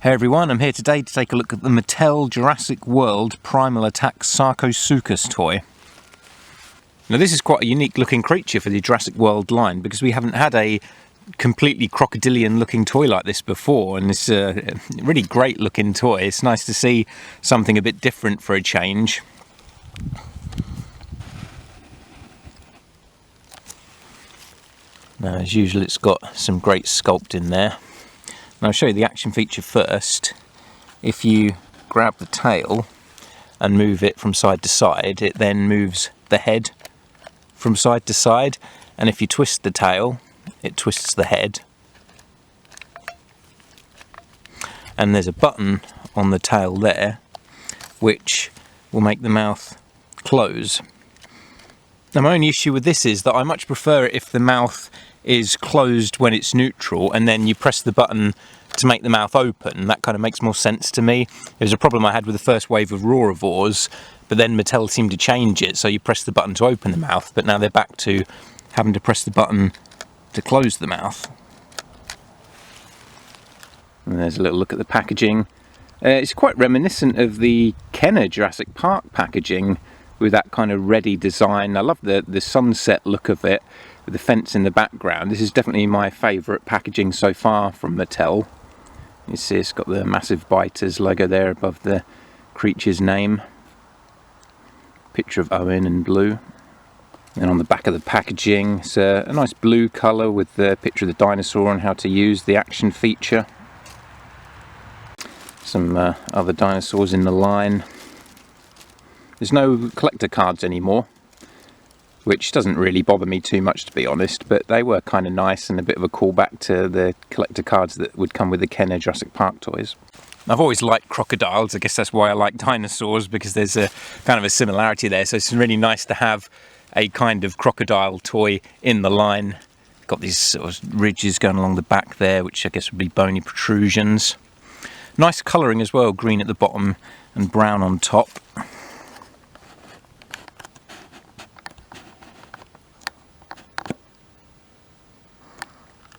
Hey everyone, I'm here today to take a look at the Mattel Jurassic World Primal Attack Sarcosuchus toy. Now this is quite a unique looking creature for the Jurassic World line because we haven't had a completely crocodilian looking toy like this before, and it's a really great looking toy. It's nice to see something a bit different for a change. Now as usual it's got some great sculpt in there. Now I'll show you the action feature first. If you grab the tail and move it from side to side, it then moves the head from side to side, and if you twist the tail, it twists the head. And there's a button on the tail there which will make the mouth close. Now my only issue with this is that I much prefer it if the mouth is closed when it's neutral and then you press the button to make the mouth open. That kind of makes more sense to me. It was a problem I had with the first wave of Roarivores, but then Mattel seemed to change it, so you press the button to open the mouth, but now they're back to having to press the button to close the mouth. And there's a little look at the packaging. It's quite reminiscent of the Kenner Jurassic Park packaging with that kind of ready design. I love the sunset look of it with the fence in the background. This is definitely my favourite packaging so far from Mattel. You see it's got the massive biters logo there above the creature's name. Picture of Owen in blue. And on the back of the packaging it's a nice blue colour with the picture of the dinosaur and how to use the action feature. Some other dinosaurs in the line. There's no collector cards anymore, which doesn't really bother me too much, to be honest, but they were kind of nice and a bit of a callback to the collector cards that would come with the Kenner Jurassic Park toys. I've always liked crocodiles. I guess that's why I like dinosaurs, because there's a kind of a similarity there, so it's really nice to have a kind of crocodile toy in the line. Got these sort of ridges going along the back there, which I guess would be bony protrusions. Nice colouring as well, green at the bottom and brown on top.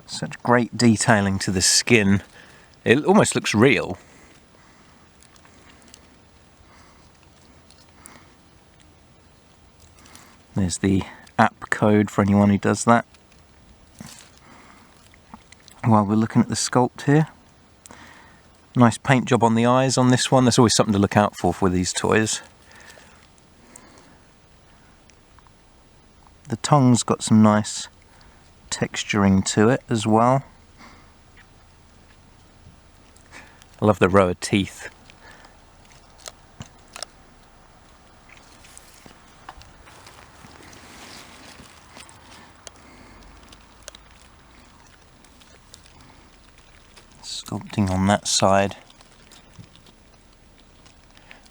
Such great detailing to the skin. It almost looks real. There's the app code for anyone who does that. While we're looking at the sculpt here. Nice paint job on the eyes on this one. There's always something to look out for with these toys. The tongue's got some nice texturing to it as well. I love the row of teeth. Sculpting on that side.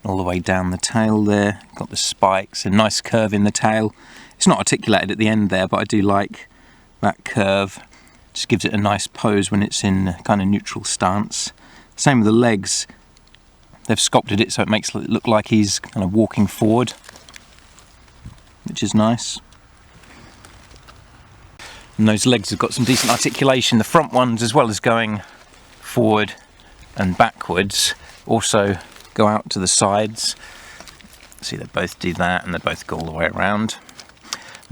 All the way down the tail there. Got the spikes, a nice curve in the tail. It's not articulated at the end there, but I do like that curve. Just gives it a nice pose when it's in a kind of neutral stance. Same with the legs. They've sculpted it so it makes it look like he's kind of walking forward, which is nice. And those legs have got some decent articulation. The front ones, as well as going forward and backwards, also go out to the sides. See, they both do that, and they both go all the way around.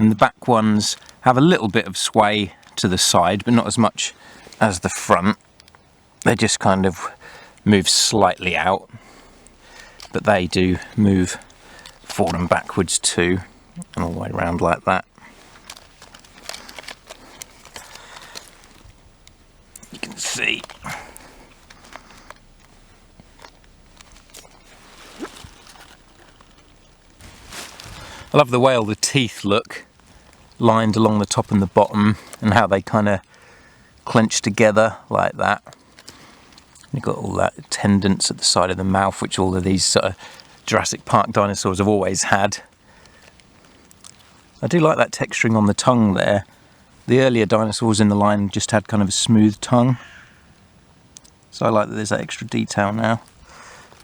And the back ones have a little bit of sway to the side, but not as much as the front. They just kind of move slightly out, but they do move forward and backwards too, and all the way around like that. You can see. I love the way all the teeth look, lined along the top and the bottom, and how they kind of clench together like that. You've got all that tendons at the side of the mouth, which all of these sort of Jurassic Park dinosaurs have always had. I do like that texturing on the tongue there. The earlier dinosaurs in the line just had kind of a smooth tongue. So I like that there's that extra detail now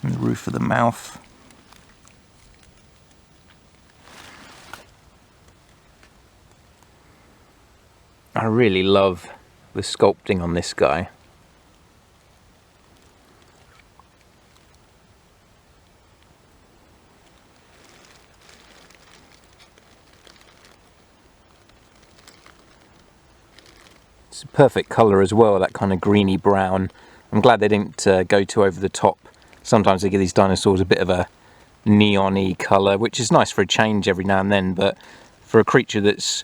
in the roof of the mouth. I really love the sculpting on this guy. It's a perfect colour as well, that kind of greeny brown. I'm glad they didn't go too over the top. Sometimes they give these dinosaurs a bit of a neon-y colour, which is nice for a change every now and then, but for a creature that's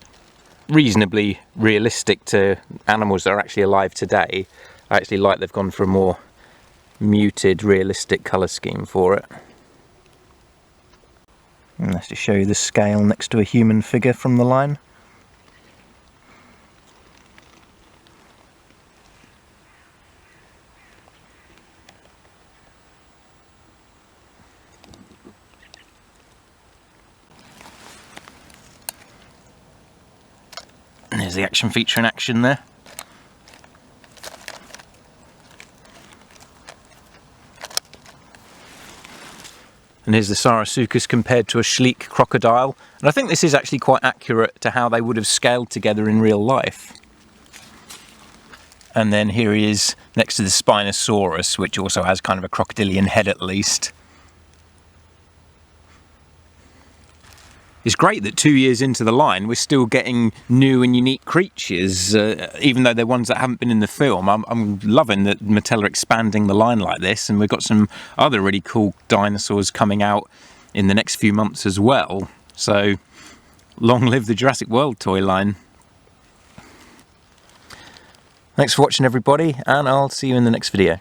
reasonably realistic to animals that are actually alive today, I actually like they've gone for a more muted, realistic colour scheme for it. And that's to show you the scale next to a human figure from the line. And there's the action feature in action there. And here's the Sarcosuchus compared to a sleek crocodile. And I think this is actually quite accurate to how they would have scaled together in real life. And then here he is next to the Spinosaurus, which also has kind of a crocodilian head at least. It's great that 2 years into the line we're still getting new and unique creatures, even though they're ones that haven't been in the film. I'm loving that Mattel are expanding the line like this, and we've got some other really cool dinosaurs coming out in the next few months as well. So long live the Jurassic World toy line. Thanks for watching everybody, and I'll see you in the next video.